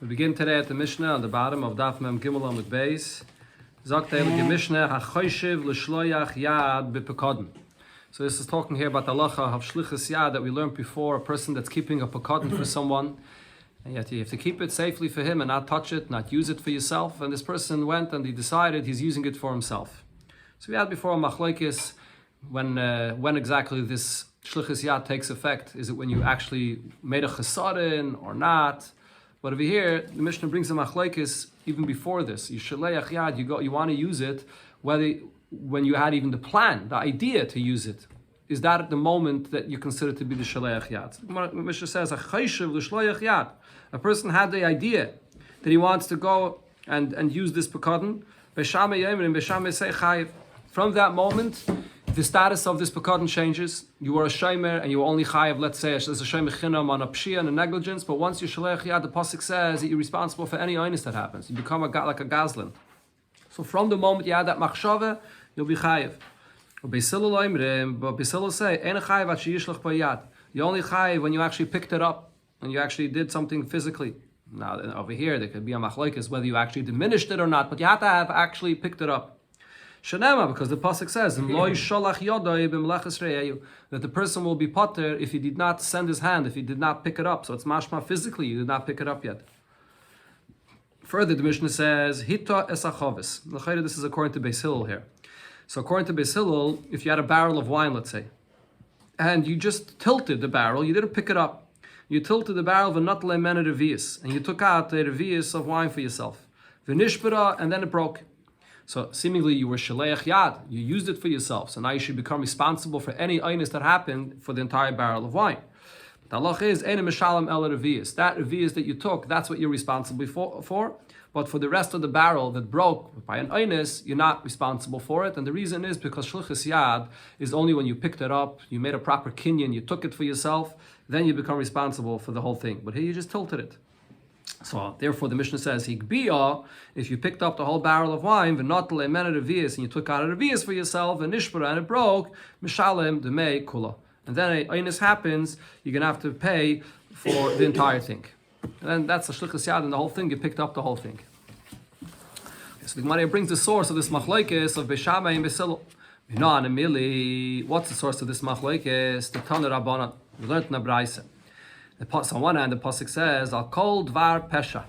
We begin today at the Mishnah on the bottom of Daf Mem Gimel Amud Beis. Sagt the Mishnah HaChoyshev L'Shloyach Yad B'Pekadon. So this is talking here about the halacha of shlichus yad that we learned before, a person that's keeping a pekadon for someone, and yet you have to keep it safely for him and not touch it, not use it for yourself. And this person went and he decided he's using it for himself. So we had before a machlokes when exactly this shlichus yad takes effect. Is it when you actually made a chesaron or not? But over here, the Mishnah brings a machlokes even before this. You shaleach yad, you want to use it, when you had even the plan, the idea to use it. Is that at the moment that you consider to be the shaleach yad? The Mishnah says, a person had the idea that he wants to go and use this pekadon. From that moment, the status of this pekadon changes. You were a shomer and you were only chayiv, let's say, as a shomer chinam on a pshia and a negligence, but once you're shaleach yad, the pasuk says that you're responsible for any oinus that happens. You become like a gazlan. So from the moment you had that machshava, you'll be chayiv. But Beisilo say, you only chayiv when you actually picked it up, when you actually did something physically. Now over here, there could be a machlokes whether you actually diminished it or not, but you have to have actually picked it up. Shanema, because the pasuk says, that the person will be potter if he did not send his hand, if he did not pick it up. So it's mashma physically, you did not pick it up yet. Further, the Mishnah says, Hita esachovis. This is according to Beis Hillel here. So according to Beis Hillel, if you had a barrel of wine, let's say, and you just tilted the barrel, you didn't pick it up. You tilted the barrel v'nat le'men revius, and you took out the revius of wine for yourself. V'nishbara, and then it broke. So seemingly you were shaleach yad, you used it for yourself. So now you should become responsible for any oinus that happened for the entire barrel of wine. The halach is, ein mishalem el revius. That revius that you took, that's what you're responsible for. But for the rest of the barrel that broke by an oinus, you're not responsible for it. And the reason is because shlichus yad is only when you picked it up, you made a proper kinyan, you took it for yourself, then you become responsible for the whole thing. But here you just tilted it. So therefore the Mishnah says, Higbiya, if you picked up the whole barrel of wine, v'not le'men revius, and you took out a revius for yourself, and nishbara, and it broke, mishalem demei kula. And then a oinus happens, you're going to have to pay for the entire thing. And then that's the shlichus yad and the whole thing, you picked up the whole thing. Okay, so the Gemara brings the source of this machlokes of Beis Shammai and Beis Hillel. What's the source of this machlokes? The Tana Rabbanan. We learned in the Braisa. On one hand, the pasuk says, "Al kol dvar pesha,"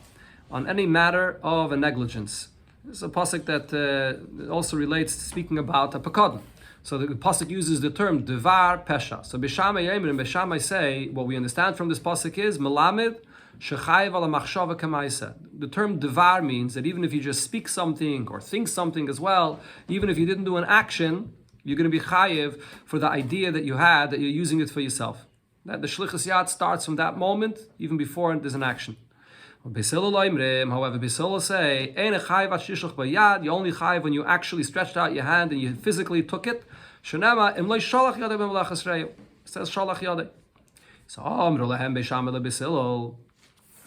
on any matter of a negligence. This is a pasuk that also relates to speaking about a pekadon. So the pasuk uses the term dvar pesha. So Beis Shammai and Beis Shammai say what we understand from this pasuk is melamed shechayiv ala machshava kamaisa. The term dvar means that even if you just speak something or think something as well, even if you didn't do an action, you're going to be chayiv for the idea that you had that you're using it for yourself. That the shlichus yad starts from that moment, even before there's an action. However, Beis Hillel say, you only chayiv when you actually stretched out your hand and you physically took it. It says shalach yadei. So Amru lehem Beis Shammai leBeis Hillel.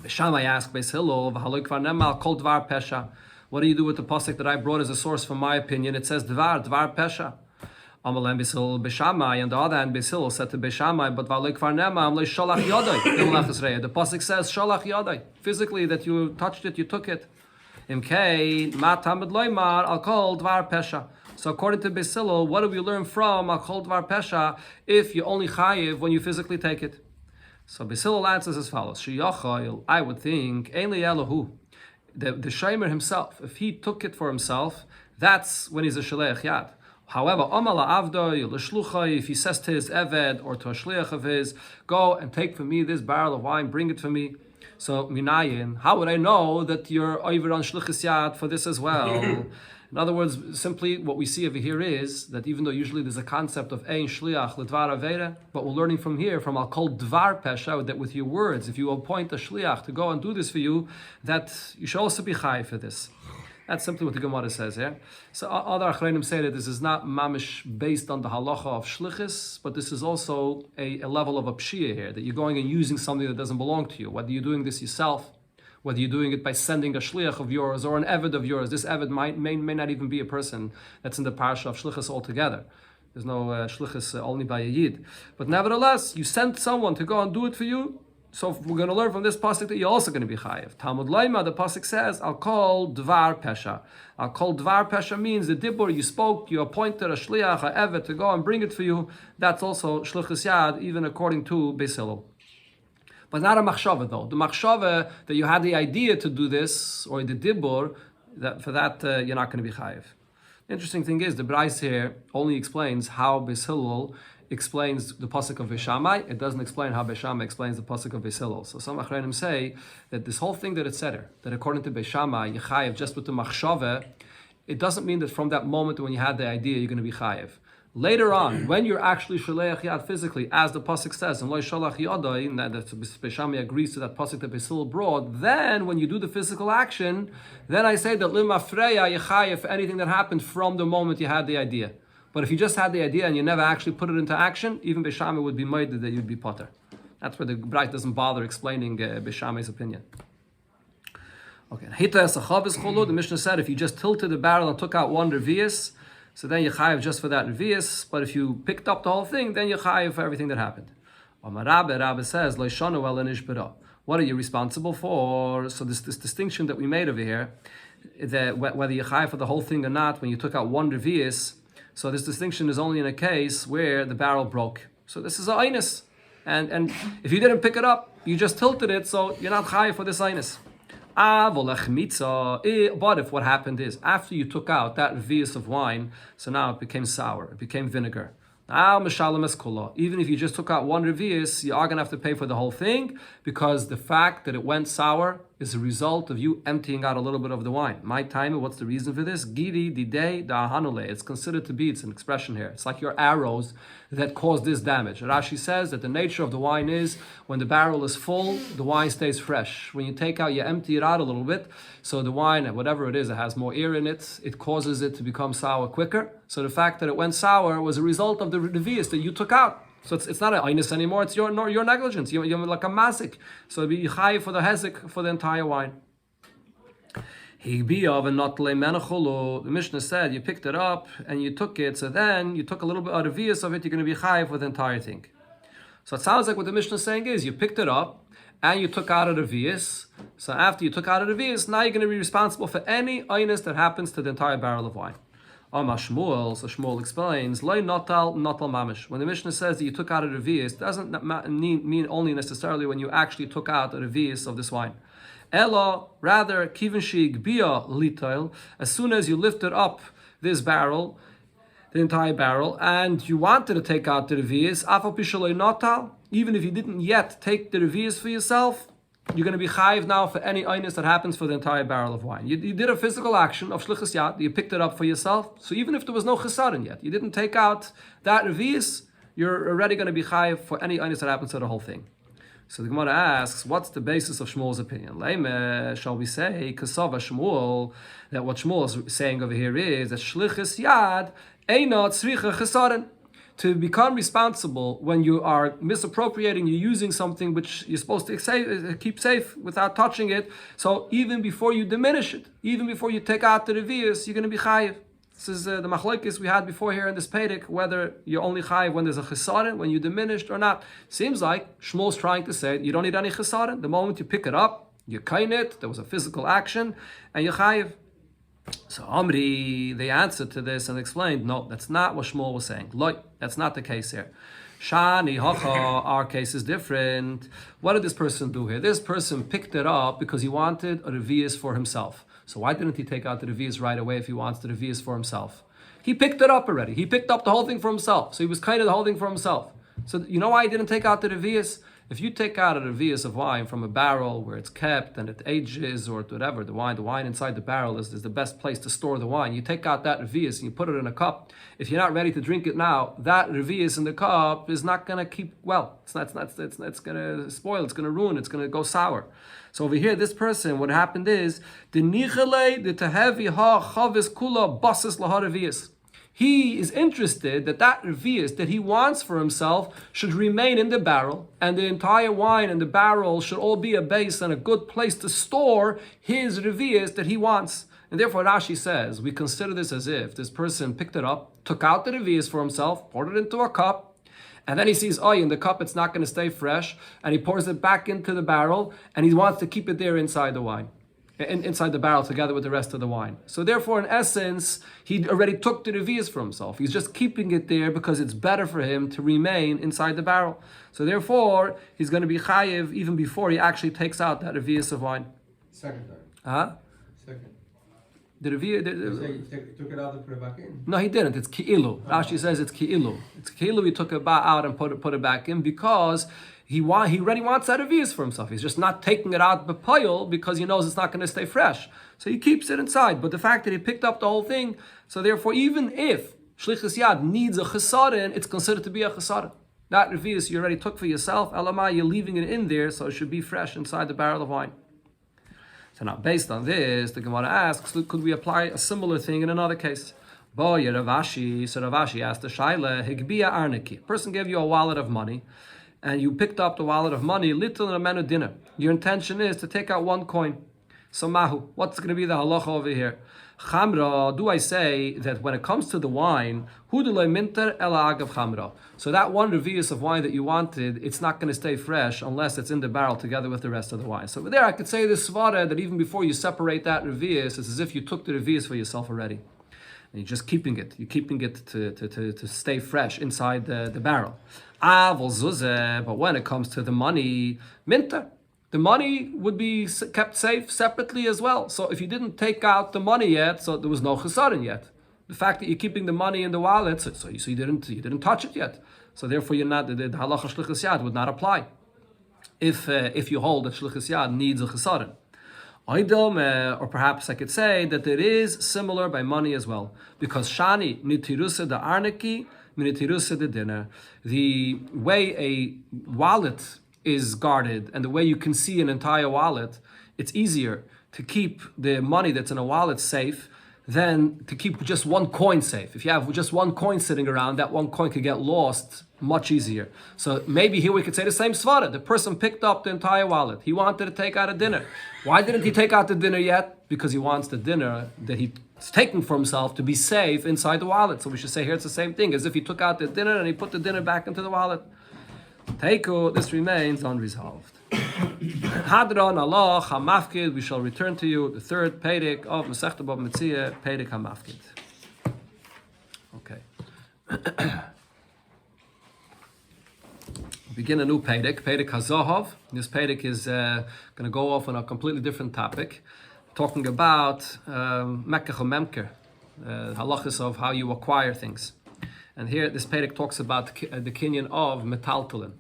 Beis Shammai asked Beis Hillel, kol dvar pesha. What do you do with the pasuk that I brought as a source for my opinion? It says dvar pesha. Amalem Beis Hillel Beis Shammai, and the other hand Beis Hillel said to Beis Shammai, but v'alei kvar nema amlei shalach yadai. The pasuk says shalach yadai, physically that you touched it, you took it. Imkei matamid loymar al kol dvar pesha. So according to Beis Hillel, what do we learn from al kol dvar pesha if you only chayiv when you physically take it? So Beis Hillel answers as follows: Sheyachayil, I would think, ein li elahu, the shomer himself, if he took it for himself, that's when he's a shaleach yad. However, if he says to his eved or to a shliach of his, go and take for me this barrel of wine, bring it for me. So, minayin, how would I know that you're over on shlichus yad for this as well? In other words, simply what we see over here is that even though usually there's a concept of ein shliach l'dvar avera, but we're learning from here, from al kol dvar pesha, that with your words, if you appoint a shliach to go and do this for you, that you should also be chai for this. That's simply what the Gemara says here. So other achreinim say that this is not mamish based on the halacha of shlichus, but this is also a level of a pshia here, that you're going and using something that doesn't belong to you. Whether you're doing this yourself, whether you're doing it by sending a shliach of yours or an eved of yours. This eved may not even be a person that's in the parsha of shlichus altogether. There's no shlichus only by a yid. But nevertheless, you sent someone to go and do it for you, So we're going to learn from this pasuk that you're also going to be chayiv. Talmud Laima, the pasuk says, I'll call dvar pesha. I'll call dvar pesha means the dibur, you spoke, you appointed a shliach, a evet to go and bring it for you. That's also shlichus yad, even according to Beis Hillel. But not a machshava though. The machshava that you had the idea to do this, or the dibur, that for that you're not going to be chayiv. The interesting thing is, the Brais here only explains how Beis Hillel explains the pasuk of Beis Shammai. It doesn't explain how Beis Shammai explains the pasuk of Beis Hillel. So some achronim say that this whole thing that it said here, that according to Beis Shammai, you chayiv just with the machshava, it doesn't mean that from that moment when you had the idea, you're going to be chayiv. Later on, when you're actually shaleach yad physically, as the pasuk says, and lo shalach yadai, and that Beis Shammai agrees to that pasuk that Beis Hillel brought, then when you do the physical action, then I say that lima freya you chayiv for anything that happened from the moment you had the idea. But if you just had the idea and you never actually put it into action, even Beis Shammai would be made that you'd be potter. That's where the Bright doesn't bother explaining Beis Shammai's opinion. Okay, the Mishnah said if you just tilted the barrel and took out one revius, so then you chayiv just for that revius. But if you picked up the whole thing, then you chayiv for everything that happened. Rabbi says, what are you responsible for? So this distinction that we made over here, that whether you chayiv for the whole thing or not, when you took out one revius, so this distinction is only in a case where the barrel broke. So this is a einus. And if you didn't pick it up, you just tilted it, so you're not chayiv for this einus. But if what happened is, after you took out that revius of wine, so now it became sour, it became vinegar. Even if you just took out one revius, you are going to have to pay for the whole thing, because the fact that it went sour is a result of you emptying out a little bit of the wine. My time, what's the reason for this? Giri didei da'ahanule. It's considered to be, it's an expression here. It's like your arrows that caused this damage. Rashi says that the nature of the wine is, when the barrel is full, the wine stays fresh. When you take out, you empty it out a little bit, so the wine, whatever it is, it has more air in it, it causes it to become sour quicker. So the fact that it went sour was a result of the revius that you took out. So it's not an einus anymore, it's your negligence. You're like a mazik. So it'd be chayiv for the hezek for the entire wine. The Mishnah said you picked it up and you took it, so then you took a little bit of revius of it, you're going to be chayiv for the entire thing. So it sounds like what the Mishnah is saying is, you picked it up and you took out a revius. So after you took out a revius, now you're going to be responsible for any einus that happens to the entire barrel of wine. So Shmuel explains, Loi notal mamish. When the Mishnah says that you took out a revius, it doesn't mean only necessarily when you actually took out a revius of this wine. Elo, rather, kivin shig bia litail, as soon as you lifted up this barrel, the entire barrel, and you wanted to take out the revius, afal pishaloi notal, even if you didn't yet take the revius for yourself, you're going to be chayiv now for any einus that happens for the entire barrel of wine. You did a physical action of shlichus yad, you picked it up for yourself, so even if there was no chesaron yet, you didn't take out that revius, you're already going to be chayiv for any einus that happens to the whole thing. So the Gemara asks, what's the basis of Shmuel's opinion? Leime, shall we say, kasava Shmuel, that what Shmuel is saying over here is that shlichus yad eina tzricha chesaron. To become responsible when you are misappropriating, you're using something which you're supposed to keep safe without touching it. So even before you diminish it, even before you take out the revius, you're going to be chayiv. This is the machlokes we had before here in this Pedic, whether you're only chayiv when there's a chesaron, when you diminished or not. Seems like Shmuel's trying to say you don't need any chesaron. The moment you pick it up, you kain it, there was a physical action, and you're chayiv. So Amri, they answered to this and explained, no, that's not what Shmuel was saying. Look, that's not the case here. Shani hacha, our case is different. What did this person do here? This person picked it up because he wanted a revius for himself. So why didn't he take out the revius right away if he wants the revius for himself? He picked it up already. He picked up the whole thing for himself. So he was kind of the whole thing for himself. So you know why he didn't take out the revius? If you take out a revius of wine from a barrel where it's kept and it ages or whatever, the wine inside the barrel is the best place to store the wine. You take out that revius and you put it in a cup. If you're not ready to drink it now, that revius in the cup is not going to keep well. It's going to spoil. It's going to ruin. It's going to go sour. So over here, this person, what happened is the nichele the tehevi ha chavis kula basis laha revius. He is interested that revius that he wants for himself should remain in the barrel, and the entire wine in the barrel should all be a base and a good place to store his revius that he wants. And therefore Rashi says, we consider this as if this person picked it up, took out the revius for himself, poured it into a cup, And then he sees, oh, in the cup it's not going to stay fresh, and he pours it back into the barrel, and he wants to keep it there inside the wine, inside the barrel together with the rest of the wine. So therefore, in essence, he already took the revius for himself. He's just keeping it there because it's better for him to remain inside the barrel. So therefore, he's going to be chayiv even before he actually takes out that revius of wine. Second time. Huh? Second. The revius. He took it out and put it back in? No, he didn't. It's ki'ilu. Rashi says it's ki'ilu. It's ki'ilu. He took it out and put it back in because he already wants that revius for himself. He's just not taking it out b'poil because he knows it's not going to stay fresh. So he keeps it inside. But the fact that he picked up the whole thing, so therefore, even if shlichus yad needs a chesaron, it's considered to be a chesaron. That revius you already took for yourself. Elamai, you're leaving it in there, so it should be fresh inside the barrel of wine. So now, based on this, the Gemara asks, could we apply a similar thing in another case? Boy, Ravashi, so Ravashi asked the Shaila, Higbia Arniki. A person gave you a wallet of money, and you picked up the wallet of money, little in a menu dinner. Your intention is to take out one coin. So Mahu, what's going to be the halacha over here? Chamra, do I say that when it comes to the wine, hudulay minter ela agav chamra? So that one revius of wine that you wanted, it's not going to stay fresh unless it's in the barrel together with the rest of the wine. So there I could say this svara that even before you separate that revius, it's as if you took the revius for yourself already. And you're just keeping it. You're keeping it to stay fresh inside the barrel. But when it comes to the money, minter. The money would be kept safe separately as well. So if you didn't take out the money yet, so there was no chesaron yet. The fact that you're keeping the money in the wallet, so you didn't touch it yet. So therefore, you're not the halacha shlichus yad would not apply. If you hold that shlichus yad needs a chesaron. Or perhaps I could say that it is similar by money as well, because shani nitirusa the arniki nitirusa the dinner. The way a wallet is guarded and the way you can see an entire wallet, it's easier to keep the money that's in a wallet safe than to keep just one coin safe. If you have just one coin sitting around, that one coin could get lost much easier. So maybe here we could say the same svara. The person picked up the entire wallet. He wanted to take out a dinner. Why didn't he take out the dinner yet? Because he wants the dinner that he's taking for himself to be safe inside the wallet. So we should say here it's the same thing, as if he took out the dinner and he put the dinner back into the wallet. Teiku, this remains unresolved. Hadron Allah Hamafkid, we shall return to you the third Perek of Masechta Bava Metzia, Perek Hamafkid. Okay. Begin a new Perek, Perek HaZohov. This Perek is going to go off on a completely different topic, talking about Mekach or Memker, halachas of how you acquire things. And here, this Perek talks about the kinyan of metaltalin,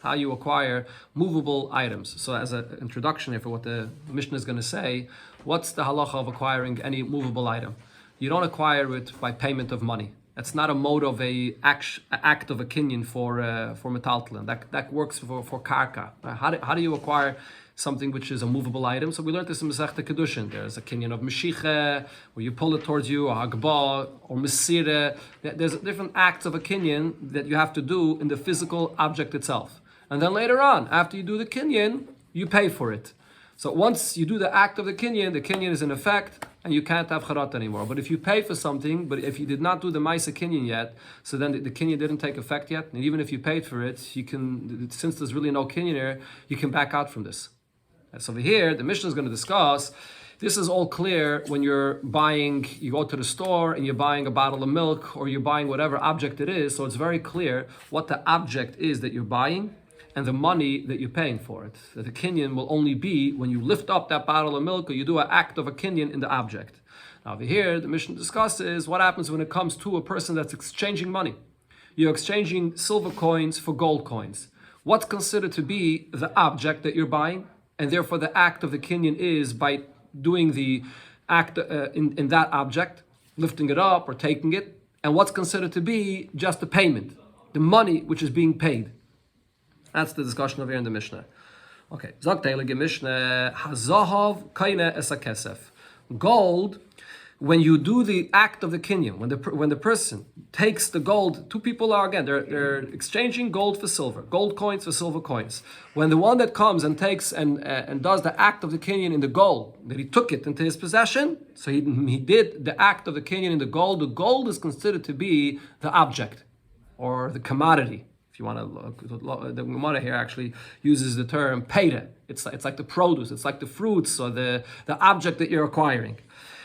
how you acquire movable items. So as an introduction here for what the Mishnah is going to say, what's the halacha of acquiring any movable item? You don't acquire it by payment of money. That's not a mode of a act of a kinyan for metaltalin. That works for karka. How do you acquire something which is a movable item? So we learned this in Masechta Kedushin. There's a kinyan of Meshicha, where you pull it towards you, or Hagbah, or Mesire. There's different acts of a kinyan that you have to do in the physical object itself. And then later on, after you do the kinyan, you pay for it. So once you do the act of the kinyan is in effect, and you can't have charat anymore. But if you pay for something, but if you did not do the Maisa kinyan yet, so then the kinyan didn't take effect yet, and even if you paid for it, you can, since there's really no kinyan here, you can back out from this. So over here, the Mishnah is going to discuss, this is all clear when you're buying, you go to the store and you're buying a bottle of milk or you're buying whatever object it is, so it's very clear what the object is that you're buying and the money that you're paying for it. That the kinyan will only be when you lift up that bottle of milk or you do an act of a kinyan in the object. Now over here, the Mishnah discusses what happens when it comes to a person that's exchanging money. You're exchanging silver coins for gold coins. What's considered to be the object that you're buying? And therefore the act of the kinyan is by doing the act in that object, lifting it up or taking it, and what's considered to be just the payment, the money which is being paid. That's the discussion over here in the Mishnah. Okay, Zok Teilige Mishnah, Hazahav Kaina Esakesef. Gold, when you do the act of the kinyan, when the person takes the gold, two people are again, they're exchanging gold for silver, gold coins for silver coins. When the one that comes and takes and does the act of the kinyan in the gold, that he took it into his possession, so he did the act of the kinyan in the gold is considered to be the object or the commodity. If you want to, the Gemara here actually uses the term peire. It's like the produce, it's like the fruits or the object that you're acquiring.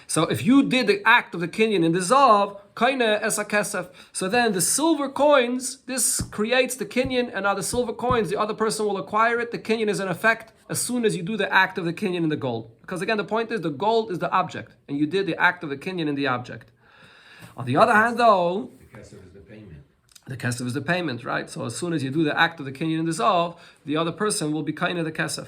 So if you did the act of the kinyan in the zav, kaine es a kesef. So then the silver coins, this creates the kinyan, and now the silver coins, the other person will acquire it. The kinyan is in effect as soon as you do the act of the kinyan in the gold. Because again, the point is the gold is the object, and you did the act of the kinyan in the object. On the other hand, though, The kesef is the payment. the kesef is the payment, right? So as soon as you do the act of the kinyan in the zav, the other person will be kaine the kesef.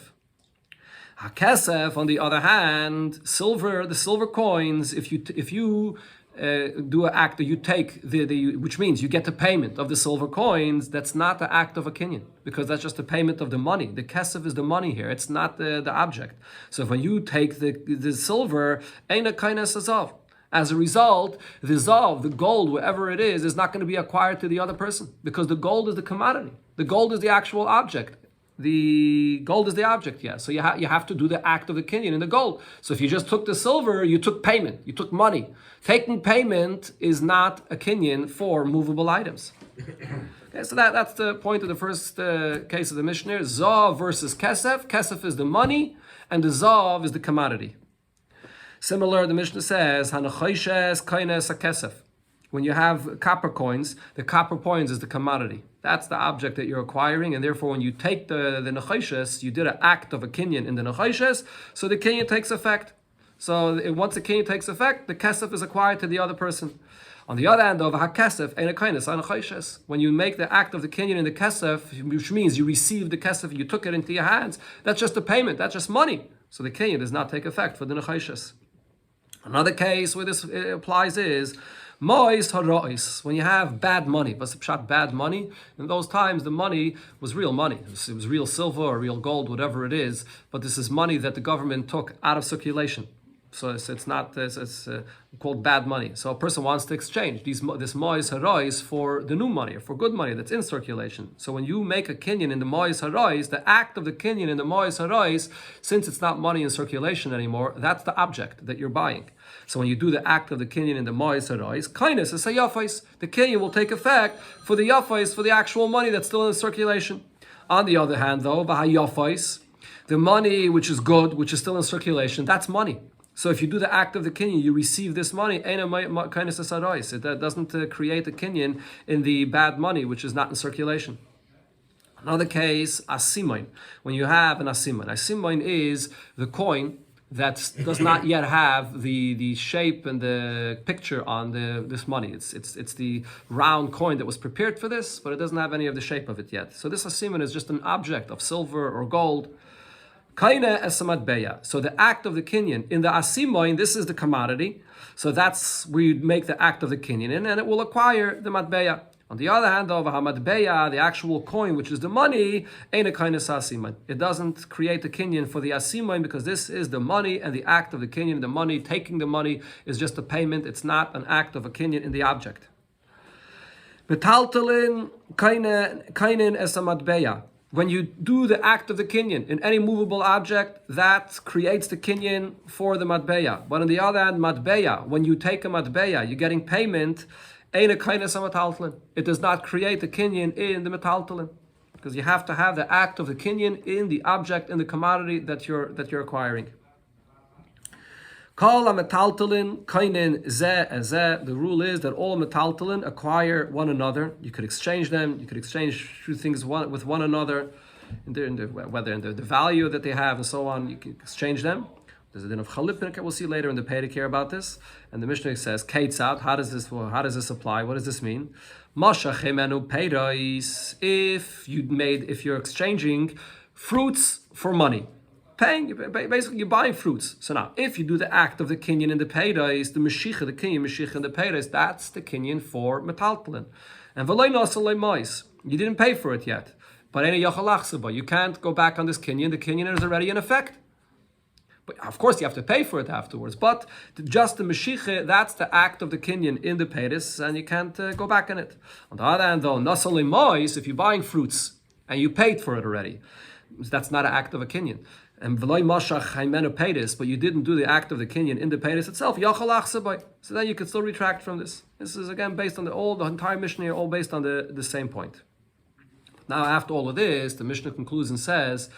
HaKesef, on the other hand, the silver coins, if you do an act that you take which means you get the payment of the silver coins, that's not the act of a kinyan, because that's just the payment of the money. The kesef is the money here, it's not the object. So when you take the silver, ain't a kainas azav. As a result, the zav, the gold, wherever it is not going to be acquired to the other person, because the gold is the commodity. The gold is the actual object. The gold is the object, yeah. So you have to do the act of the kinyan in the gold. So if you just took the silver, you took payment, you took money. Taking payment is not a kinyan for movable items. Okay, so that's the point of the first case of the Mishnah. Zav versus kesef. Kesef is the money, and the zav is the commodity. Similar, the Mishnah says, Hanachayshes kaines kesef. When you have copper coins, the copper coins is the commodity. That's the object that you're acquiring, and therefore when you take the nechayshes, you did an act of a kinyan in the nechayshes, so the kinyan takes effect. So once the kinyan takes effect, the kesef is acquired to the other person. On the other hand, though, ha-kesef ain't a kindness, nechayshes. When you make the act of the kinyan in the kesef, which means you received the kesef, you took it into your hands, that's just a payment, that's just money. So the kinyan does not take effect for the nechayshes. Another case where this applies is Mois harois, when you have bad money, bad money. In those times, the money was real money. It was real silver or real gold, whatever it is. But this is money that the government took out of circulation. So it's not it's called bad money. So a person wants to exchange this mois harois for the new money, or for good money that's in circulation. So when you make a kinyan in the mois harois, the act of the kinyan in the mois harois, since it's not money in circulation anymore, that's the object that you're buying. So when you do the act of the kinyan in the mois harois, kindness is a yafais. The kinyan will take effect for the yafais, for the actual money that's still in circulation. On the other hand, though, yafais, the money which is good, which is still in circulation, that's money. So if you do the act of the kinyan, you receive this money. It doesn't create a kinyan in the bad money, which is not in circulation. Another case, asimain. When you have an asimain is the coin that does not yet have the shape and the picture on this money. It's the round coin that was prepared for this, but it doesn't have any of the shape of it yet. So this asimain is just an object of silver or gold. Kaine esamatbeya. So the act of the kinyan in the asimain, this is the commodity. So that's where you make the act of the kinyan in, and it will acquire the matbeya. On the other hand, though, hamatbeya, the actual coin, which is the money, ain't a kaine asimain. It doesn't create the kinyan for the asimain, because this is the money, and the act of the kinyan, the money, taking the money, is just a payment. It's not an act of a kinyan in the object. Metaltalin kainin esamatbeya. When you do the act of the kinyan in any movable object, that creates the kinyan for the matbeya. But on the other hand, matbeya, when you take a matbeya, you're getting payment, ain't a kindness of metaltalin. It does not create the kinyan in the metaltalin, because you have to have the act of the kinyan in the object, in the commodity that you're acquiring. Kol metaltalin kainin zeh. The rule is that all metaltalin acquire one another. You could exchange them. You could exchange two things with one another, whether in the value that they have and so on. You can exchange them. There's a din of chalipnik. We'll see later in the Perek here about this. And the Mishnah says, "Keitzat." How does this apply? What does this mean? Mashachemenu peiros. If you're exchanging fruits for money. Basically you're buying fruits. So now, if you do the act of the kinyan in the peiros, the meshicha, the kinyan meshicha in the peiros, that's the kinyan for metaltalin. And v'loi nasalei mais, you didn't pay for it yet. But you can't go back on this kinyan. The kinyan is already in effect. But of course you have to pay for it afterwards. But just the meshicha, that's the act of the kinyan in the peiros, and you can't go back on it. On the other hand, though, nasalei mais, if you're buying fruits and you paid for it already, that's not an act of a kinyan. And v'loi mashach haimenu peiros, but you didn't do the act of the kinyan in the peiros itself. So then you can still retract from this. This is again based on the entire Mishnah here, all based on the same point. Now, after all of this, the Mishnah concludes and says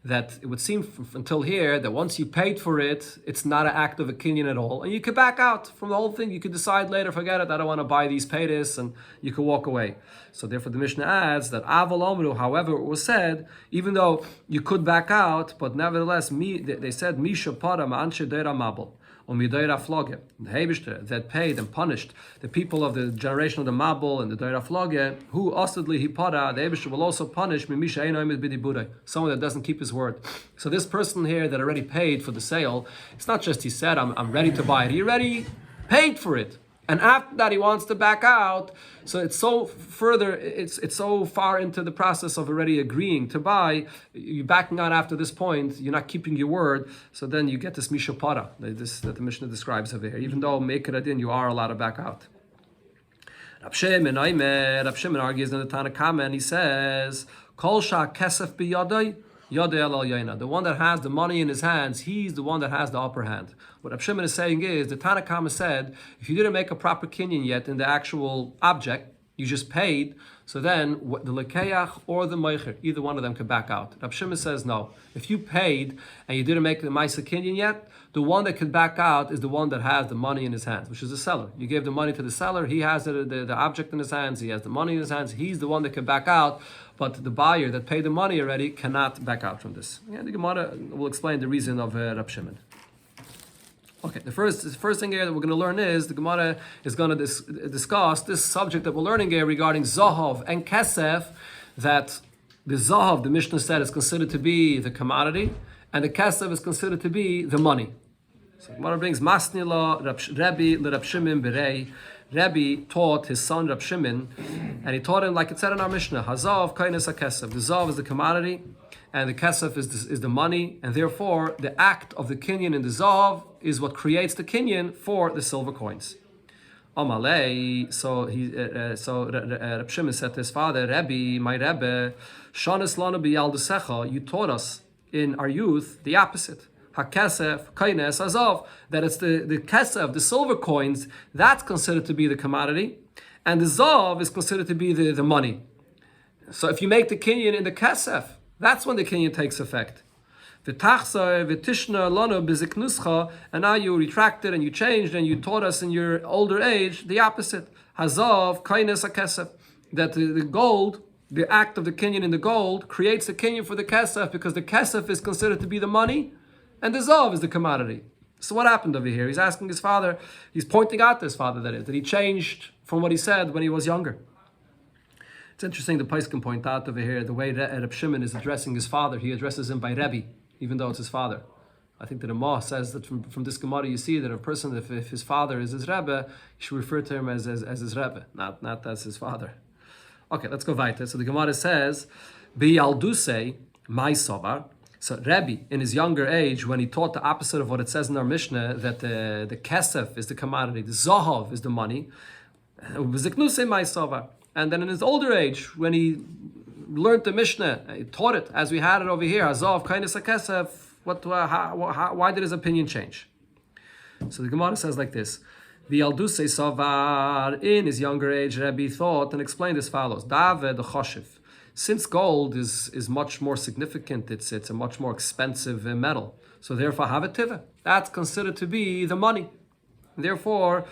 that it would seem until here that once you paid for it, it's not an act of a kinyan at all, and you could back out from the whole thing. You could decide later, forget it, I don't want to buy these paytis, and you could walk away. So therefore the Mishnah adds that aval omru, however it was said, even though you could back out, but nevertheless, they said misha para ma'anshe deira mabel. The Hebishter that paid and punished the people of the generation of the Mabul and the Deira Floge, who ostedly hipada, the Hebishter will also punish someone that doesn't keep his word. So this person here that already paid for the sale, it's not just he said, I'm ready to buy it. He already paid for it. And after that, he wants to back out. So it's so so far into the process of already agreeing to buy. You're backing out after this point. You're not keeping your word. So then you get this mishapara that the Mishnah describes over here. Even though make it adin, you are allowed to back out. Rab Shimon argues in the Tanakh, and he says, "Kol sha kesef biyadai." The one that has the money in his hands, he's the one that has the upper hand. What Rab Shimon is saying is, the Tanakh said, if you didn't make a proper kinyan yet in the actual object, you just paid, so then the lekeach or the meicher, either one of them could back out. Rab Shimon says no. If you paid and you didn't make the ma'aser kinyan yet, the one that could back out is the one that has the money in his hands, which is the seller. You gave the money to the seller, he has the object in his hands, he has the money in his hands, he's the one that can back out, but the buyer that paid the money already cannot back out from this. Yeah, the Gemara will explain the reason of Rab Shimon. Okay, the first thing here that we're going to learn is the Gemara is going to discuss this subject that we're learning here regarding Zahav and Kesef, that the Zahav, the Mishnah said, is considered to be the commodity, and the Kesef is considered to be the money. So the Gemara brings Masnila Rebbe Rab Shimon Berei. Rebbe taught his son Rab Shimon, and he taught him like it said in our Mishnah, Hazav Kainas HaKesef. The Zahav is the commodity, and the Kesef is the money, and therefore the act of the kinyan in the Zahav is what creates the kinyan for the silver coins. Amalei, so Rab Shimon said to his father, Rebbe, my Rebbe, Shanas lanu b'yaldusecha, you taught us in our youth the opposite. HaKesef, Kaines, Hazav, that it's the Kesef, the silver coins, that's considered to be the commodity, and the Zahav is considered to be the money. So if you make the kinyan in the Kesef, that's when the kinyan takes effect. And now you retracted and you changed and you taught us in your older age the opposite. Hazav, Kaines, HaKesef, that the gold, the act of the kinyan in the gold, creates the kinyan for the Kesef, because the Kesef is considered to be the money, and the Zahav is the commodity. So what happened over here? He's asking his father, he's pointing out to his father that he changed from what he said when he was younger. It's interesting, the Pais can point out over here the way Rab Shimon is addressing his father. He addresses him by Rebbe, even though it's his father. I think that the Ramah says that from this Gemara you see that a person, if his father is his Rebbe, you should refer to him as his Rebbe, not as his father. Okay, let's go weiter. So the Gemara says, B'yaldusei my sovar. So Rebbe, in his younger age, when he taught the opposite of what it says in our Mishnah, that the Kesef is the commodity, the Zahav is the money, and then in his older age, when he learned the Mishnah, he taught it as we had it over here, Hazav, Kainis HaKesef, why did his opinion change? So the Gemara says like this, V'yaldusei savar, in his younger age, Rebbe thought and explained as follows, Daveh the Choshev. Since gold is much more significant, it's a much more expensive metal. So therefore, havetiva, that's considered to be the money. Therefore,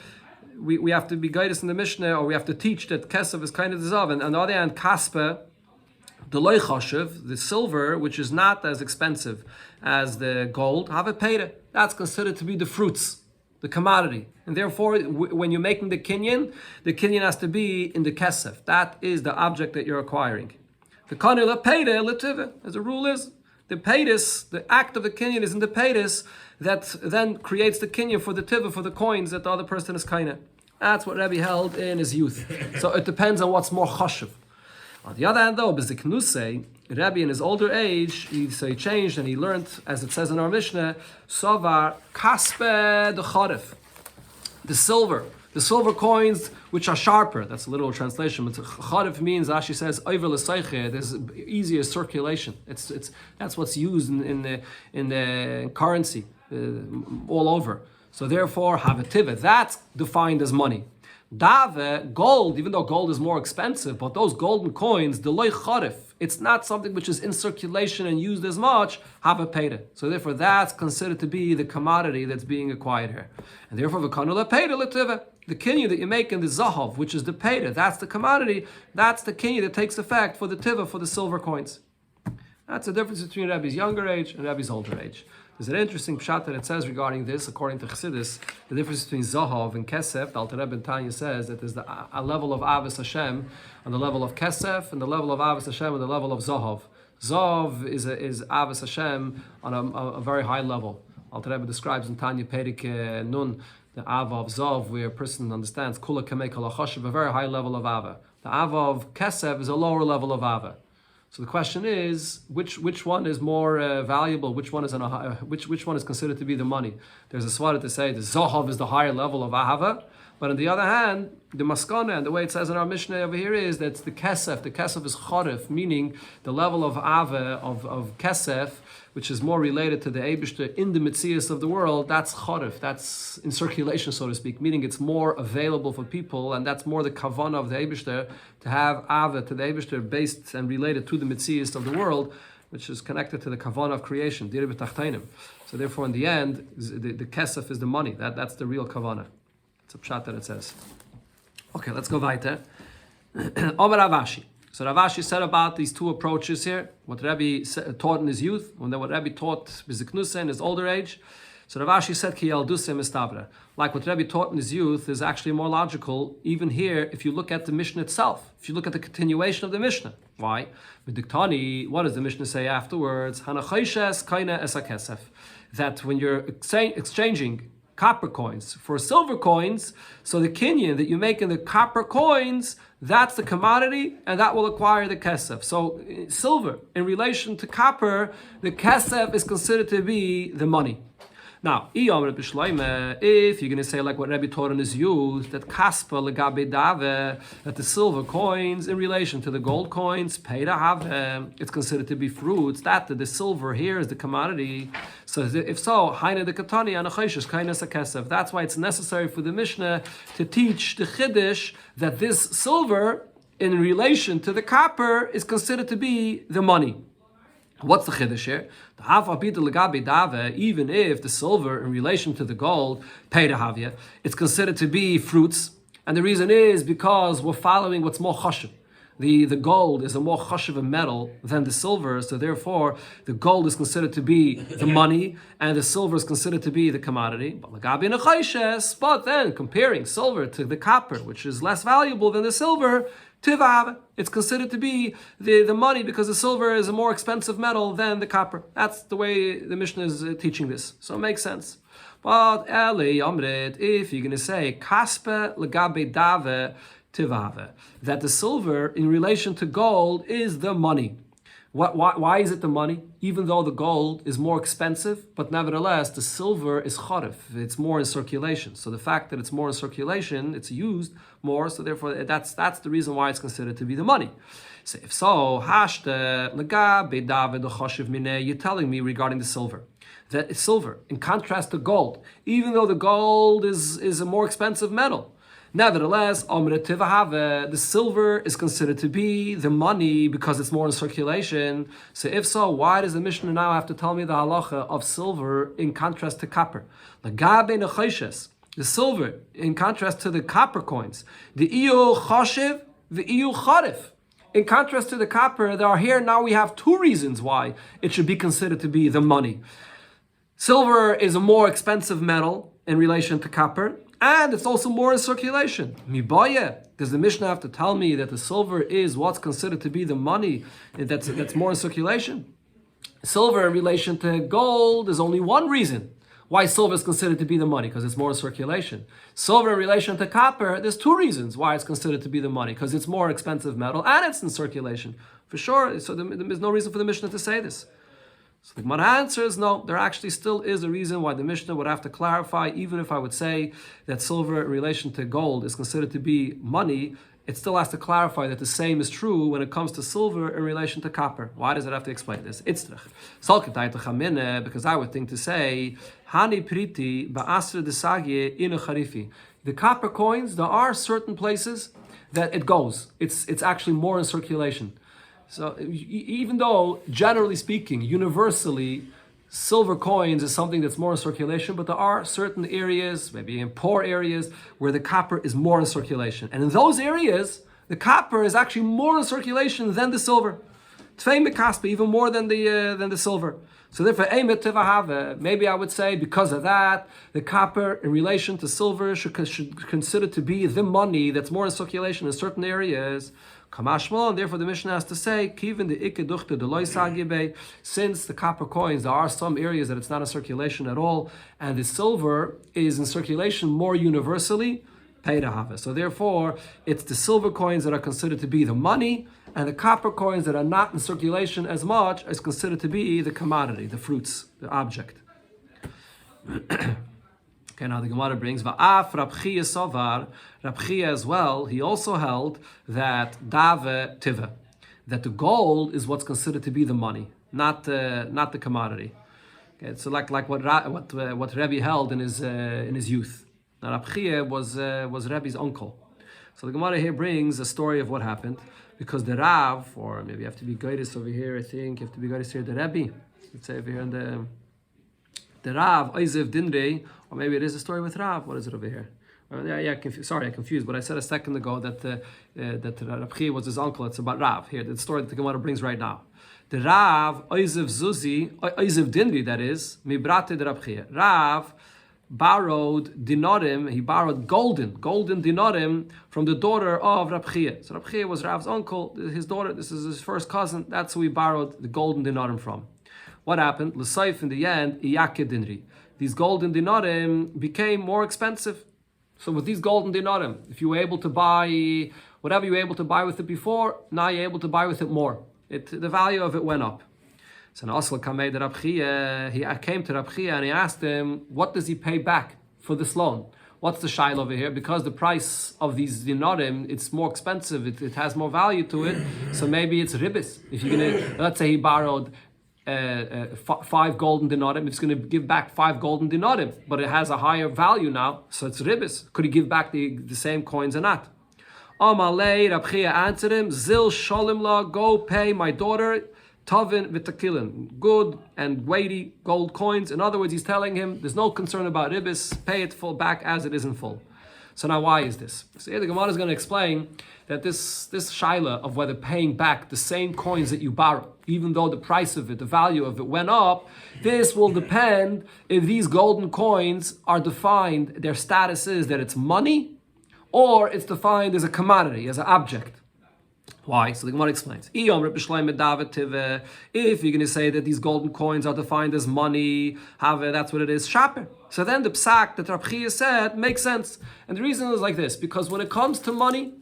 we have to be guided in the Mishnah, or we have to teach that kesef is kind of the zav. And on the other hand, kaspe, the loy choshev, the silver, which is not as expensive as the gold, havepeire, that's considered to be the fruits, the commodity. And therefore, when you're making the kinyan has to be in the kesef. That is the object that you're acquiring. The kanila peide letive, as the rule is, the peitis, the act of the kinyan is in the peitis that then creates the kinyan for the tiva, for the coins that the other person is kaina. That's what Rebbe held in his youth. So it depends on what's more chashuv. On the other hand, though, b'ziknusei, Rebbe in his older age, he changed and he learned, as it says in our Mishnah, Sovar kaspe the charif, the silver coins which are sharper. That's a literal translation. But charif means, Rashi says, over l'seiche. There's easier circulation. That's what's used in the currency all over. So therefore, havetiva, that's defined as money. Dave, gold, even though gold is more expensive, but those golden coins, the loy charif, it's not something which is in circulation and used as much, have a payda. So therefore that's considered to be the commodity that's being acquired here. And therefore the kinyan that you make in the zahav, which is the payda, that's the commodity, that's the kinyan that takes effect for the tiva, for the silver coins. That's the difference between Rabbi's younger age and Rabbi's older age. There's an interesting pshat that it says regarding this, according to Chassidus, the difference between Zahav and Kesef. The Alter Rebbe in Tanya says that there's a level of Avos Hashem on the level of Kesef, and the level of Avos Hashem on the level of Zahav. Zahav is Avos Hashem on a very high level. Alter Rebbe describes in Tanya Perik Nun the Ava of Zahav, where a person understands Kula Kamei Kol HaChoshev, a very high level of Ava. The Ava of Kesef is a lower level of Ava. So the question is, which one is more valuable? Which one is which one is considered to be the money? There's a swara to say the Zahav is the higher level of Ahava, but on the other hand, the Maskana and the way it says in our Mishnah over here is that it's the Kesef. The Kesef is Chorif, meaning the level of Ava of Kesef, which is more related to the Eibishter in the Metzias of the world. That's Chorif. That's in circulation, so to speak, meaning it's more available for people, and that's more the Kavanah of the Eibishter to have Ava to the Eibishter based and related to the Metzias of the world, which is connected to the Kavanah of creation. So therefore, in the end, the Kesef is the money. That's the real Kavanah. It's a pshat that it says. Okay, let's go weiter. Omer Ravashi. So Ravashi said about these two approaches here, what Rabbi taught in his youth, and then what Rabbi taught Biziknusa in his older age. So Ravashi said, Ki Yalduse Mistavra. Like what Rabbi taught in his youth is actually more logical, even here, if you look at the Mishnah itself, if you look at the continuation of the Mishnah. Why? B'diktani, what does the Mishnah say afterwards? Hanachoshes kaina esakesef. That when you're exchanging copper coins for silver coins, so the kinyan that you make in the copper coins, that's the commodity, and that will acquire the kesef. So silver, in relation to copper, the kesef is considered to be the money. Now, if you're going to say like what Rebbe taught in his youth, that kaspa legabe dave, that the silver coins in relation to the gold coins, peida have, it's considered to be fruits, that the silver here is the commodity. So if so, haina de katani anachoshes kainas kesef. That's why it's necessary for the Mishnah to teach the chiddush that this silver in relation to the copper is considered to be the money. What's the chiddush here? Even if the silver in relation to the gold, peidahavya, it's considered to be fruits. And the reason is because we're following what's more chashuv. The gold is a more chashuv metal than the silver, so therefore the gold is considered to be the money and the silver is considered to be the commodity. But then comparing silver to the copper, which is less valuable than the silver, tivav, it's considered to be the money because the silver is a more expensive metal than the copper. That's the way the Mishnah is teaching this. So it makes sense. But if you're going to say kaspe legabe dave tivave, that the silver in relation to gold is the money. Why is it the money? Even though the gold is more expensive, but nevertheless the silver is chorif. It's more in circulation. So the fact that it's more in circulation, it's used more. So therefore, that's the reason why it's considered to be the money. So if so, you're telling me regarding the silver that it's silver in contrast to gold, even though the gold is a more expensive metal. Nevertheless, the silver is considered to be the money because it's more in circulation. So if so, why does the Mishnah now have to tell me the halacha of silver in contrast to copper? The silver in contrast to the copper coins. The iyu choshev, the iyu charif. In contrast to the copper, now we have two reasons why it should be considered to be the money. Silver is a more expensive metal in relation to copper, and it's also more in circulation. Mibaye, does the Mishnah have to tell me that the silver is what's considered to be the money that's more in circulation? Silver in relation to gold is only one reason why silver is considered to be the money, because it's more in circulation. Silver in relation to copper, there's two reasons why it's considered to be the money, because it's more expensive metal and it's in circulation. For sure, so there's no reason for the Mishnah to say this. So the Gemara answers, no, there actually still is a reason why the Mishnah would have to clarify, even if I would say that silver in relation to gold is considered to be money, it still has to clarify that the same is true when it comes to silver in relation to copper. Why does it have to explain this? Because I would think to say, Hani priti ba'asr desagye inu charifi. The copper coins, there are certain places that it goes. It's actually more in circulation. So even though, generally speaking, universally, silver coins is something that's more in circulation, but there are certain areas, maybe in poor areas, where the copper is more in circulation. And in those areas, the copper is actually more in circulation than the silver. Tvei mekaspe, even more than the silver. So therefore, maybe I would say because of that, the copper in relation to silver should consider to be the money that's more in circulation in certain areas. And therefore the Mishnah has to say, since the copper coins, there are some areas that it's not in circulation at all, and the silver is in circulation more universally, so therefore, it's the silver coins that are considered to be the money, and the copper coins that are not in circulation as much is considered to be the commodity, the fruits, the object. Okay, now the Gemara brings Va'af Rab Chia Sovar, Rab Chia as well. He also held that Dave Tiva, that the gold is what's considered to be the money, not the commodity. Okay, so like what Rebbe held in his youth. Now Rab Chia was Rebbe's uncle. So the Gemara here brings a story of what happened, because the Rav, or maybe you have to be Goydis over here, I think, you have to be Goydis here, the Rebbe, let's say over here in the Rav, Oizev Dinrei, or maybe it is a story with Rav, what is it over here? I confused, but I said a second ago that Rab Chia was his uncle, it's about Rav, here, the story that the Gemara brings right now. The Rav, Oizev Dinrei, that is, Mibrate de Rab Chia. Rav borrowed dinarim, he borrowed golden dinarim from the daughter of Rab Chia. So Rab Chia was Rav's uncle, his daughter, this is his first cousin, that's who he borrowed the golden dinarim from. What happened? L'saif, in the end, iyake dinri. These golden dinarim became more expensive. So with these golden dinarim, if you were able to buy whatever you were able to buy with it before, now you're able to buy with it more. The value of it went up. So Asl Kamei de Rab Chia, he came to Rab Chia and he asked him, what does he pay back for this loan? What's the shail over here? Because the price of these dinarim, it's more expensive, it has more value to it, so maybe it's ribis. If you're gonna, let's say he borrowed 5 golden dinarim, it's going to give back 5 golden dinarim, but it has a higher value now, so it's ribis. Could he give back the same coins or not? Amalei, Rab Chia answered him, Zil Sholim La, go pay my daughter Tavin v'takilin, good and weighty gold coins. In other words, he's telling him there's no concern about ribis, pay it full back as it is in full. So now why is this? So here the Gemara is going to explain that this shaila of whether paying back the same coins that you borrow, even though the price of it, the value of it went up, this will depend if these golden coins are defined, their status is that it's money, or it's defined as a commodity, as an object. Why? So the Gemara explains. If you're going to say that these golden coins are defined as money, that's what it is, shaper. So then the psak that Rab Chia said makes sense. And the reason is like this, because when it comes to money,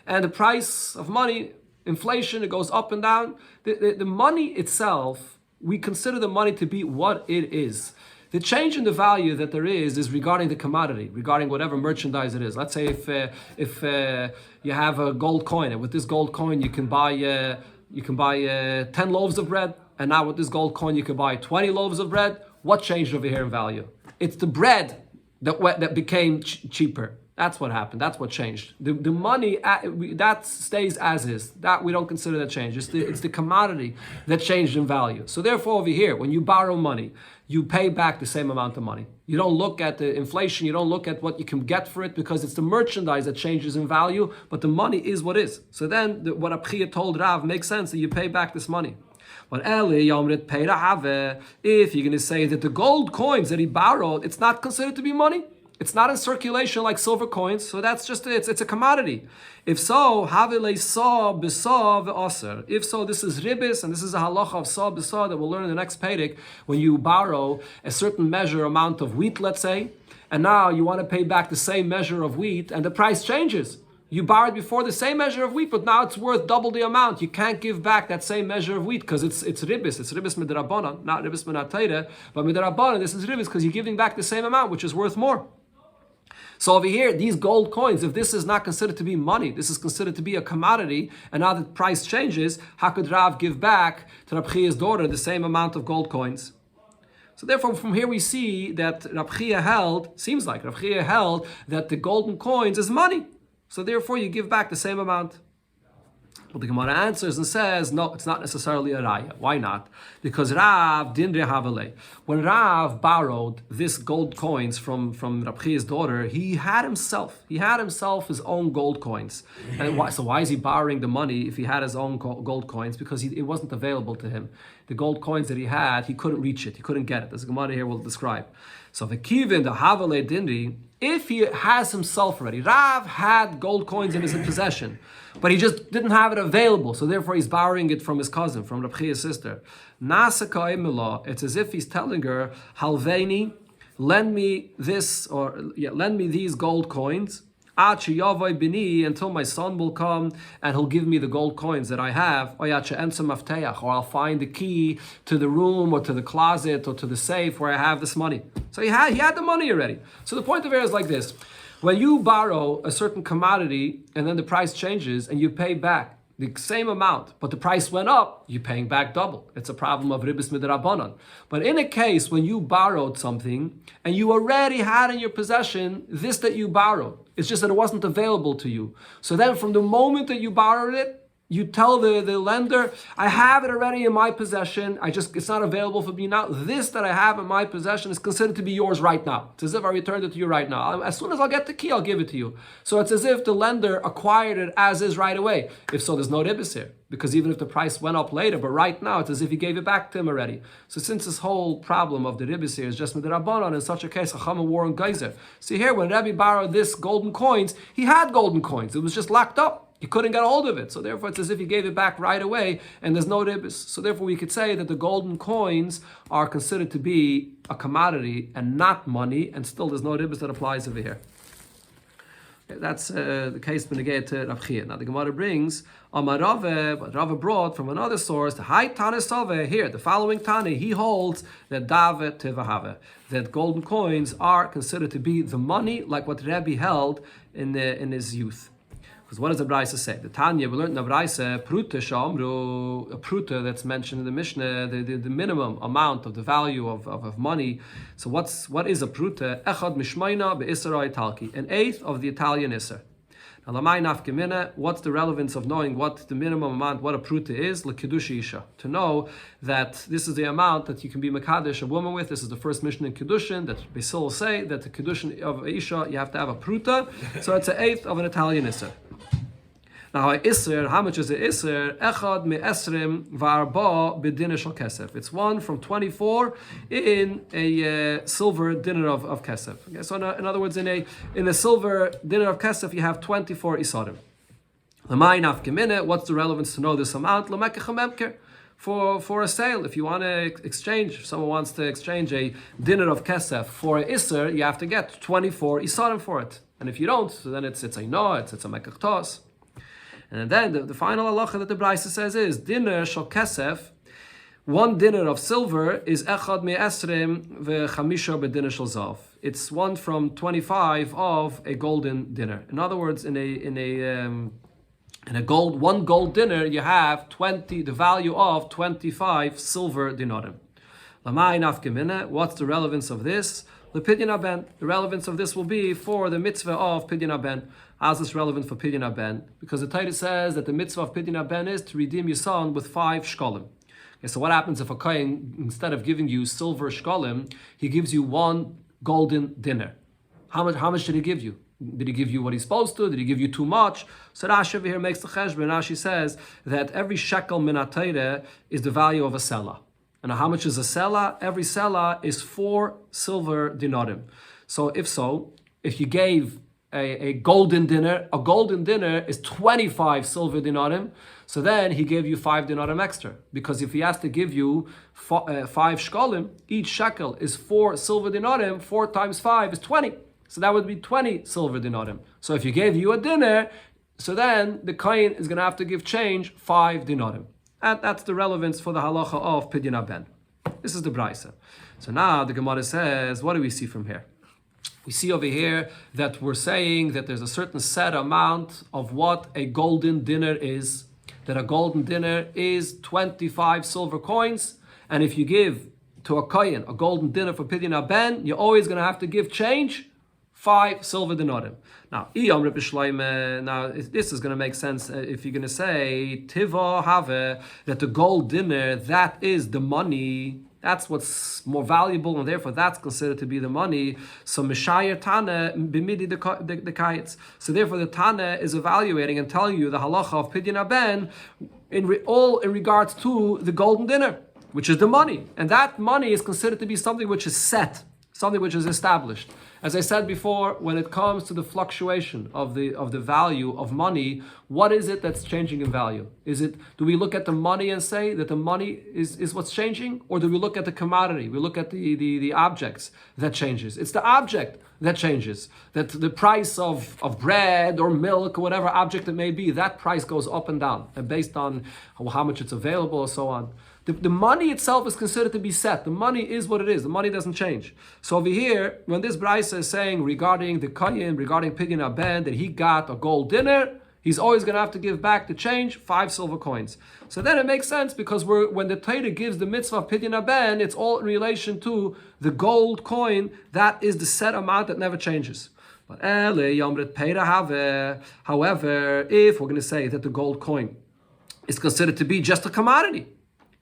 and the price of money, inflation, it goes up and down, the money itself, we consider the money to be what it is. The change in the value that there is regarding the commodity, regarding whatever merchandise it is. Let's say if you have a gold coin, and with this gold coin you can buy 10 loaves of bread, and now with this gold coin you can buy 20 loaves of bread. What changed over here in value? It's the bread that became cheaper. That's what happened. That's what changed. The money that stays as is. That we don't consider that change. It's the commodity that changed in value. So therefore, over here, when you borrow money, you pay back the same amount of money. You don't look at the inflation. You don't look at what you can get for it, because it's the merchandise that changes in value. But the money is what is. So then, what Rab Chia told Rav makes sense that you pay back this money. But if you're going to say that the gold coins that he borrowed, it's not considered to be money. It's not in circulation like silver coins, so that's just it's a commodity. If so, if so, this is ribis, and this is a halacha of sa b'sa that we'll learn in the next pedic. When you borrow a certain measure amount of wheat, let's say, and now you want to pay back the same measure of wheat, and the price changes. You borrowed before the same measure of wheat, but now it's worth double the amount. You can't give back that same measure of wheat because it's ribis. It's ribis midrabanan, not ribis minatayre, but midrabanan. This is ribis because you're giving back the same amount, which is worth more. So over here, these gold coins, if this is not considered to be money, this is considered to be a commodity, and now the price changes, how could Rav give back to Rab Chia's daughter the same amount of gold coins? So therefore, from here we see that Rab Chia held, seems like Rab Chia held that the golden coins is money. So therefore, you give back the same amount. But the Gemara answers and says, no, it's not necessarily a raya. Why not? Because Rav Dinre Havale, when Rav borrowed this gold coins from Rab Chia's daughter, he had himself his own gold coins. And why is he borrowing the money if he had his own gold coins? Because it wasn't available to him. The gold coins that he had, he couldn't reach it. He couldn't get it. As the Gemara here will describe. So the Kivin, the Havale Dinri, if he has himself already, Rav had gold coins in his possession, but he just didn't have it available, so therefore he's borrowing it from his cousin, from Rab Chia's sister. It's as if he's telling her, Halveini, lend me these gold coins, until my son will come and he'll give me the gold coins that I have, or I'll find the key to the room or to the closet or to the safe where I have this money. So he had the money already. So the point of it is like this. When you borrow a certain commodity and then the price changes and you pay back the same amount, but the price went up, you're paying back double. It's a problem of ribis midrabanan. But in a case when you borrowed something and you already had in your possession this that you borrowed, it's just that it wasn't available to you. So then from the moment that you borrowed it, you tell the lender, I have it already in my possession. It's not available for me now. This that I have in my possession is considered to be yours right now. It's as if I returned it to you right now. As soon as I'll get the key, I'll give it to you. So it's as if the lender acquired it as is right away. If so, there's no ribis here. Because even if the price went up later, but right now it's as if he gave it back to him already. So since this whole problem of the ribis here is just with the Rabbanon, in such a case, Chacham war and Geyser. See here, when Rebbe borrowed this golden coins, he had golden coins. It was just locked up. He couldn't get a hold of it. So therefore it's as if he gave it back right away and there's no ribis. So therefore we could say that the golden coins are considered to be a commodity and not money, and still there's no ribis that applies over here. Okay, that's the case beneged to Rav Chia. Now the Gemara brings Amar Rave, but Rave brought from another source, the Hai Tane Sove, here, the following Tane, he holds that Dave Tevahave, that golden coins are considered to be the money, like what Rebbe held in his youth. Because what does the Braisa say? The Tanya, we learned in the Braisa, Pruta Shamru, a Pruta that's mentioned in the Mishnah, the minimum amount of the value of money. So what is a Pruta? Echad Mishmaina be'Isra Italki, an eighth of the Italian Isser. Now, Lamai Nafkemina, what's the relevance of knowing what the minimum amount, what a Pruta is? L'Kiddush Isha. To know that this is the amount that you can be Mekadesh a woman with. This is the first Mishnah in Kiddushin, that Basil will say that the Kiddushin of Isha, you have to have a Pruta. So it's an eighth of an Italian Isser. Now, how much is the Isser? Echad me'esrim v'arba b'dinner shel kesef. It's 1 from 24 in a silver dinner of kesef. Okay, so in other words, in a silver dinner of kesef, you have 24 isarim. L'may nafkemine. What's the relevance to know this amount? L'mekech for a sale. If you want to exchange, if someone wants to exchange a dinner of kesef for an Isser, you have to get 24 isarim for it. And if you don't, so then it's a no, it's a mekech tos. And then the final halacha that the Braisa says is dinner shel kesef. 1 dinner of silver is echad me'esrim v'chamisha b'dinner shel zav. It's 1 from 25 of a golden dinner. In other words, in a one gold dinner, you have the value of 25 silver dinarim. Lamai nafkemina. What's the relevance of this? The Pidyon Ben. The relevance of this will be for the mitzvah of Pidyon Ben. How's this relevant for Pidyon Ben? Because the Torah says that the mitzvah of Pidyon Ben is to redeem your son with 5 shkolim. Okay, so what happens if a kohen, instead of giving you silver shkolim, he gives you 1 golden dinner? How much did he give you? Did he give you what he's supposed to? Did he give you too much? So Rashi over here makes the cheshbon. Rashi says that every shekel min ha-Torah is the value of a selah. And how much is a selah? Every selah is 4 silver dinarim. So if you gave a golden dinner is 25 silver dinarim, so then he gave you 5 dinarim extra. Because if he has to give you 5 shkolim, each shekel is 4 silver dinarim, 4 times 5 is 20. So that would be 20 silver dinarim. So if you gave you a dinner, so then the kohen is going to have to give change 5 dinarim. And that's the relevance for the halacha of Pidyon Ben. This is the Braisa. So now the Gemara says, what do we see from here? We see over here that we're saying that there's a certain set amount of what a golden dinner is. That a golden dinner is 25 silver coins. And if you give to a kohen, a golden dinner for pidyon haben, you're always going to have to give change, 5 silver dinarim. Now, this is going to make sense if you're going to say tiva have, that the gold dinner, that is the money. That's what's more valuable, and therefore that's considered to be the money. So Mishayir Tana b'midi the kayetz. So therefore the Tana is evaluating and telling you the halacha of pidyon haben in regards to the golden dinner, which is the money, and that money is considered to be something which is set, something which is established. As I said before, when it comes to the fluctuation of the value of money, what is it that's changing in value? Do we look at the money and say that the money is what's changing? Or do we look at the commodity? We look at the objects that changes. It's the object that changes. That the price of bread or milk or whatever object it may be, that price goes up and down, and based on how much it's available and so on. The money itself is considered to be set. The money is what it is. The money doesn't change. So over here, when this Braisa is saying regarding the Kohen, regarding pidyon haben, that he got a gold dinner, he's always going to have to give back the change, 5 silver coins. So then it makes sense, because when the Torah gives the mitzvah of pidyon haben, it's all in relation to the gold coin. That is the set amount that never changes. But however, if we're going to say that the gold coin is considered to be just a commodity,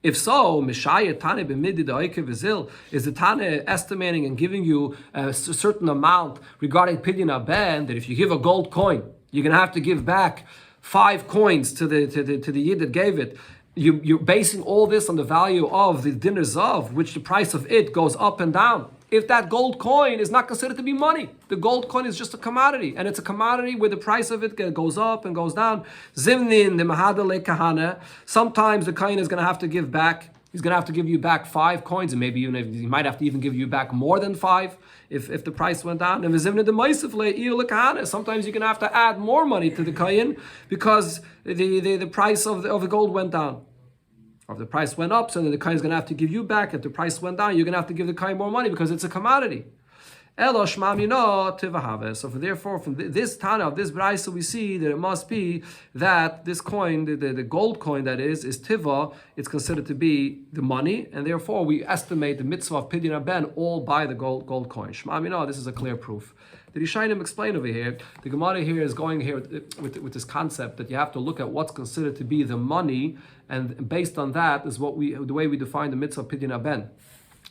if so, Mishayir Tane b'midi da'oike v'zil, is the Tane estimating and giving you a certain amount regarding pidyon haben, that if you give a gold coin, you're going to have to give back 5 coins to the yid that gave it. You're basing all this on the value of the dinner zav, which the price of it goes up and down. If that gold coin is not considered to be money, the gold coin is just a commodity, and it's a commodity where the price of it goes up and goes down. Zimnin the mahadale kahana. Sometimes the kohen is going to have to give back. He's going to have to give you back 5 coins, and maybe even he might have to even give you back more than 5 if the price went down. And sometimes you're going to have to add more money to the kohen because the price of the gold went down. Or if the price went up, so then the kohen is going to have to give you back. If the price went down, you're going to have to give the kohen more money because it's a commodity. So therefore, from this Tana of this Braisa, we see that it must be that this coin, the gold coin that is tiva, it's considered to be the money, and therefore we estimate the mitzvah of pidyon haben all by the gold coin. This is a clear proof. The Rishayim explain over here, the Gemara here is going here with this concept that you have to look at what's considered to be the money, and based on that is the way we define the mitzvah of pidyon haben.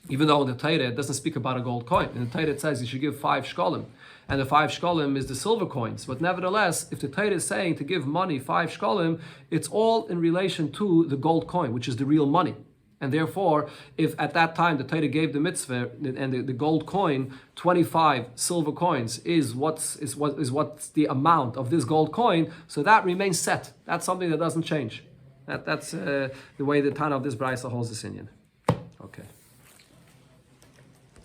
Even though in the Torah it doesn't speak about a gold coin. In the Torah it says you should give 5 shkolim. And the 5 shkolim is the silver coins. But nevertheless, if the Torah is saying to give money 5 shkolim, it's all in relation to the gold coin, which is the real money. And therefore, if at that time the Torah gave the mitzvah and the gold coin, 25 silver coins is what's the amount of this gold coin, so that remains set. That's something that doesn't change. That's the way the Tana of this Braisa holds this inyan. Okay.